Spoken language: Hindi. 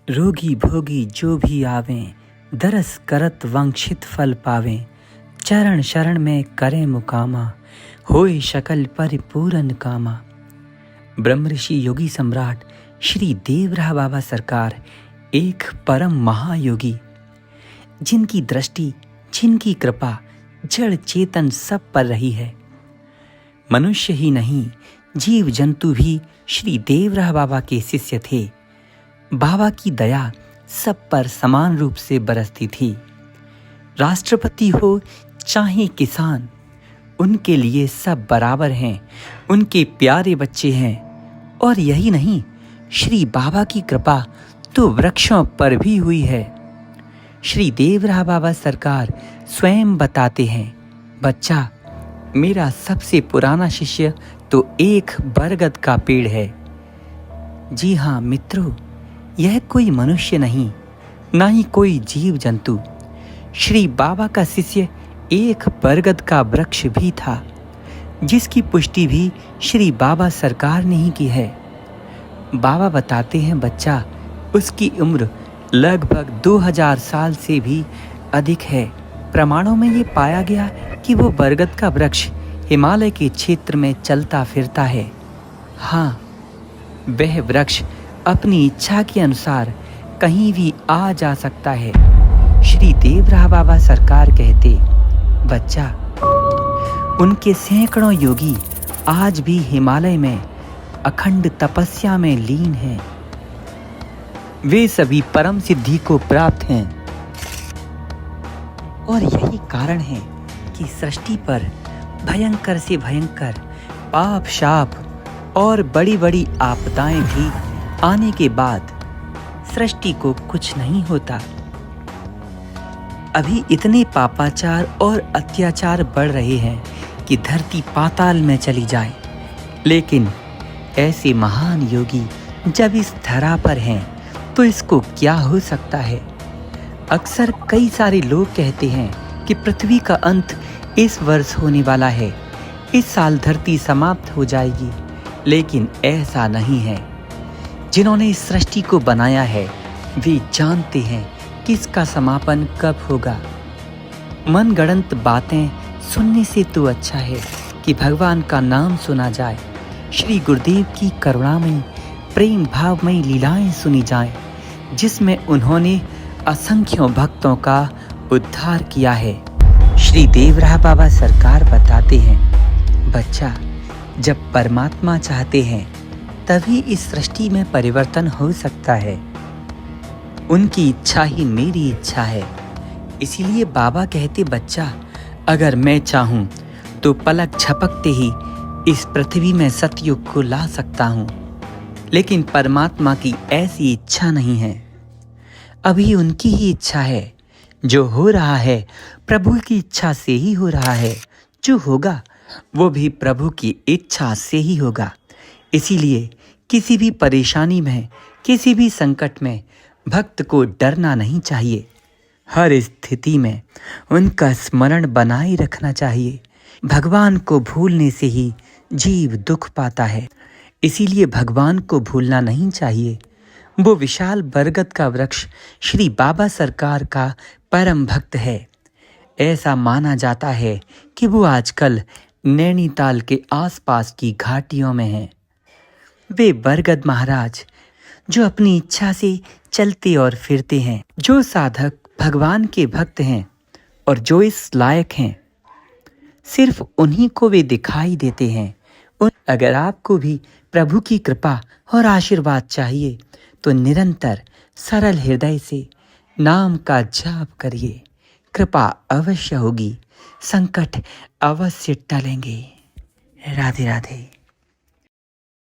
रोगी भोगी जो भी आवें, दरस करत वांछित फल पावें। चरण शरण में करें मुकामा, होए शकल परिपूरन कामा। ब्रह्म ऋषि योगी सम्राट श्री देवराह बाबा सरकार एक परम महायोगी, जिनकी दृष्टि, जिनकी कृपा जड़ चेतन सब पर रही है। मनुष्य ही नहीं, जीव जंतु भी श्री देवराह बाबा के शिष्य थे। बाबा की दया सब पर समान रूप से बरसती थी। राष्ट्रपति हो चाहे किसान, उनके लिए सब बराबर हैं, उनके प्यारे बच्चे हैं। और यही नहीं, श्री बाबा की कृपा तो वृक्षों पर भी हुई है। श्री देवराह बाबा सरकार स्वयं बताते हैं, बच्चा, मेरा सबसे पुराना शिष्य तो एक बरगद का पेड़ है। जी हाँ मित्रों, यह कोई मनुष्य नहीं, ना ही कोई जीव जंतु। श्री बाबा का शिष्य एक बरगद का वृक्ष भी था, जिसकी पुष्टि भी श्री बाबा सरकार ने ही की है। बाबा बताते हैं, बच्चा, उसकी उम्र लगभग 2000 साल से भी अधिक है। प्रमाणों में ये पाया गया कि वो बरगद का वृक्ष हिमालय के क्षेत्र में चलता फिरता है। हाँ, वह वृक्ष अपनी इच्छा के अनुसार कहीं भी आ जा सकता है। श्री देवराह बाबा सरकार कहते, बच्चा, उनके सैकड़ों योगी आज भी हिमालय में अखंड तपस्या में लीन हैं। वे सभी परम सिद्धि को प्राप्त हैं। और यही कारण है कि सृष्टि पर भयंकर से भयंकर पाप, शाप और बड़ी बड़ी आपदाएं भी आने के बाद सृष्टि को कुछ नहीं होता। अभी इतने पापाचार और अत्याचार बढ़ रहे हैं कि धरती पाताल में चली जाए। लेकिन ऐसे महान योगी जब इस धरा पर हैं, तो इसको क्या हो सकता है। अक्सर कई सारे लोग कहते हैं कि पृथ्वी का अंत इस वर्ष होने वाला है, इस साल धरती समाप्त हो जाएगी। लेकिन ऐसा नहीं है। जिन्होंने इस सृष्टि को बनाया है, वे जानते हैं कि इसका समापन कब होगा। मनगढ़ंत बातें सुनने से तो अच्छा है कि भगवान का नाम सुना जाए, श्री गुरुदेव की करुणामयी प्रेम भावमयी लीलाएं सुनी जाएं, जिसमें उन्होंने असंख्यों भक्तों का उद्धार किया है। श्री देवराह बाबा सरकार बताते हैं, बच्चा, जब परमात्मा चाहते हैं तभी इस सृष्टि में परिवर्तन हो सकता है। उनकी इच्छा ही मेरी इच्छा है। इसीलिए बाबा कहते, बच्चा, अगर मैं चाहूं तो पलक झपकते ही इस पृथ्वी में सतयुग को ला सकता हूं। लेकिन परमात्मा की ऐसी इच्छा नहीं है। अभी उनकी ही इच्छा है। जो हो रहा है प्रभु की इच्छा से ही हो रहा है। जो होगा वो भी प्रभु की इच्छा से ही होगा। इसीलिए किसी भी परेशानी में, किसी भी संकट में भक्त को डरना नहीं चाहिए। हर स्थिति में उनका स्मरण बनाए रखना चाहिए। भगवान को भूलने से ही जीव दुख पाता है। इसीलिए भगवान को भूलना नहीं चाहिए। वो विशाल बरगद का वृक्ष श्री बाबा सरकार का परम भक्त है। ऐसा माना जाता है कि वो आजकल नैनीताल के आसपास की घाटियों में हैं। वे बरगद महाराज जो अपनी इच्छा से चलते और फिरते हैं, जो साधक भगवान के भक्त हैं और जो इस लायक हैं, सिर्फ उन्हीं को वे दिखाई देते हैं। अगर आपको भी प्रभु की कृपा और आशीर्वाद चाहिए तो निरंतर सरल हृदय से नाम का जाप करिए। कृपा अवश्य होगी, संकट अवश्य टलेंगे। राधे राधे।